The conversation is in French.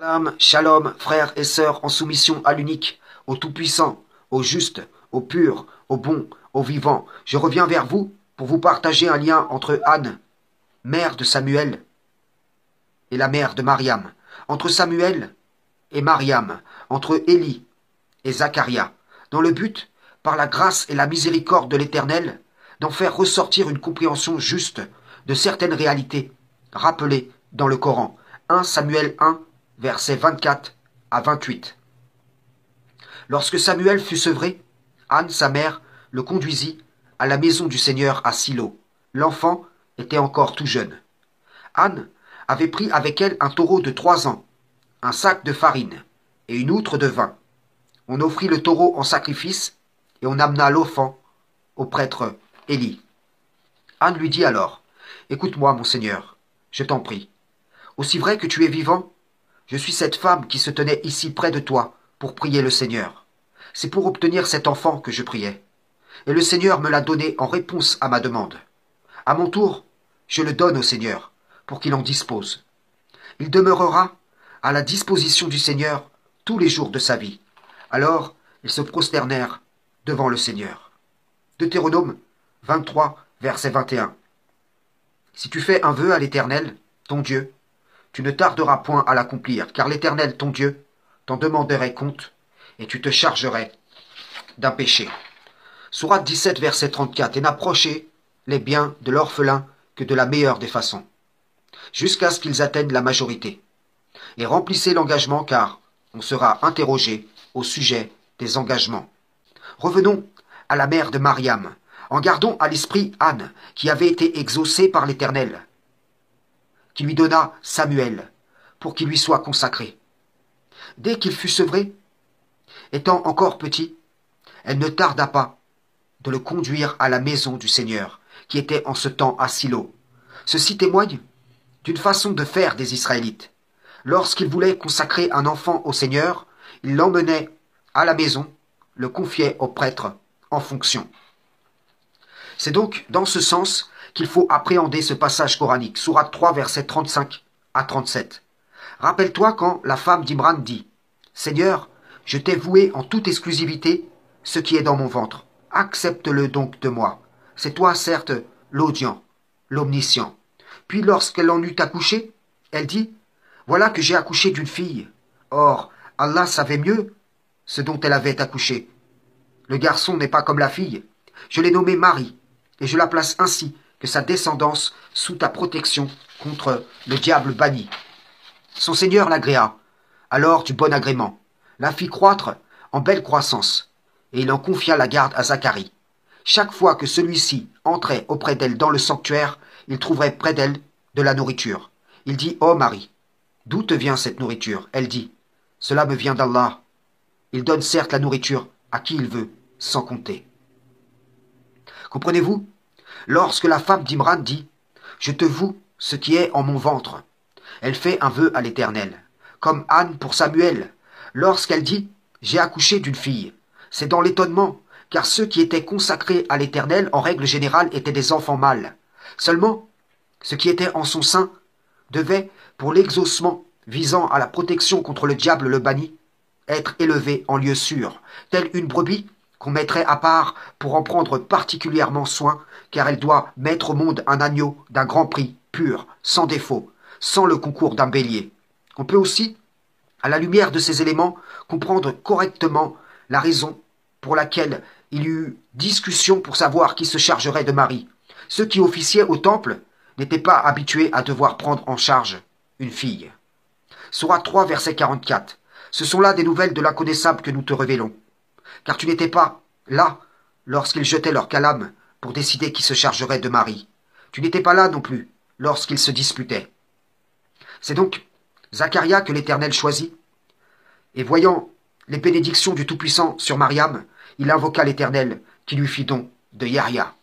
Shalom, shalom, frères et sœurs en soumission à l'unique, au Tout-Puissant, au Juste, au Pur, au Bon, au Vivant. Je reviens vers vous pour vous partager un lien entre Anne, mère de Samuel, et la mère de Mariam, entre Samuel et Mariam, entre Élie et Zacharia, dans le but, par la grâce et la miséricorde de l'Éternel, d'en faire ressortir une compréhension juste de certaines réalités rappelées dans le Coran. 1 Samuel 1, versets 24 à 28. Lorsque Samuel fut sevré, Anne, sa mère, le conduisit à la maison du Seigneur à Silo. L'enfant était encore tout jeune. Anne avait pris avec elle un taureau de 3 ans, un sac de farine et une outre de vin. On offrit le taureau en sacrifice et on amena l'enfant au prêtre Élie. Anne lui dit alors, « Écoute-moi, mon Seigneur, je t'en prie. Aussi vrai que tu es vivant, je suis cette femme qui se tenait ici près de toi pour prier le Seigneur. C'est pour obtenir cet enfant que je priais. Et le Seigneur me l'a donné en réponse à ma demande. À mon tour, je le donne au Seigneur pour qu'il en dispose. Il demeurera à la disposition du Seigneur tous les jours de sa vie. » Alors ils se prosternèrent devant le Seigneur. Deutéronome 23, verset 21. Si tu fais un vœu à l'Éternel, ton Dieu, tu ne tarderas point à l'accomplir, car l'Éternel, ton Dieu, t'en demanderait compte, et tu te chargerais d'un péché. Sourate 17, verset 34. Et n'approchez les biens de l'orphelin que de la meilleure des façons, jusqu'à ce qu'ils atteignent la majorité. Et remplissez l'engagement, car on sera interrogé au sujet des engagements. Revenons à la mère de Mariam, en gardant à l'esprit Anne, qui avait été exaucée par l'Éternel, qui lui donna Samuel, pour qu'il lui soit consacré. Dès qu'il fut sevré, étant encore petit, elle ne tarda pas de le conduire à la maison du Seigneur, qui était en ce temps à Silo. Ceci témoigne d'une façon de faire des Israélites. Lorsqu'ils voulaient consacrer un enfant au Seigneur, ils l'emmenaient à la maison, le confiaient au prêtre en fonction. C'est donc dans ce sens qu'il faut appréhender ce passage coranique, sourate 3, versets 35 à 37. Rappelle-toi quand la femme d'Imran dit « Seigneur, je t'ai voué en toute exclusivité ce qui est dans mon ventre. Accepte-le donc de moi. C'est toi, certes, l'audient, l'omniscient. » Puis lorsqu'elle en eut accouché, elle dit « Voilà que j'ai accouché d'une fille. » Or, Allah savait mieux ce dont elle avait accouché. Le garçon n'est pas comme la fille. Je l'ai nommé Marie, et je la place ainsi que sa descendance sous ta protection contre le diable banni. Son Seigneur l'agréa, alors du bon agrément, la fit croître en belle croissance, et il en confia la garde à Zacharie. Chaque fois que celui-ci entrait auprès d'elle dans le sanctuaire, il trouverait près d'elle de la nourriture. Il dit, « Ô Marie, d'où te vient cette nourriture ?» Elle dit, « Cela me vient d'Allah. Il donne certes la nourriture à qui il veut, sans compter. » Comprenez-vous? Lorsque la femme d'Imran dit « Je te voue ce qui est en mon ventre », elle fait un vœu à l'Éternel. Comme Anne pour Samuel, lorsqu'elle dit « J'ai accouché d'une fille », c'est dans l'étonnement, car ceux qui étaient consacrés à l'Éternel, en règle générale, étaient des enfants mâles. Seulement, ce qui était en son sein devait, pour l'exaucement visant à la protection contre le diable le banni, être élevé en lieu sûr, telle une brebis qu'on mettrait à part pour en prendre particulièrement soin, car elle doit mettre au monde un agneau d'un grand prix, pur, sans défaut, sans le concours d'un bélier. On peut aussi, à la lumière de ces éléments, comprendre correctement la raison pour laquelle il y eut discussion pour savoir qui se chargerait de Marie. Ceux qui officiaient au temple n'étaient pas habitués à devoir prendre en charge une fille. Sourate 3, verset 44. Ce sont là des nouvelles de l'inconnaissable que nous te révélons. Car tu n'étais pas là lorsqu'ils jetaient leur calame pour décider qui se chargerait de Marie. Tu n'étais pas là non plus lorsqu'ils se disputaient. C'est donc Zacharia que l'Éternel choisit. Et voyant les bénédictions du Tout-Puissant sur Mariam, il invoqua l'Éternel qui lui fit don de Yahya.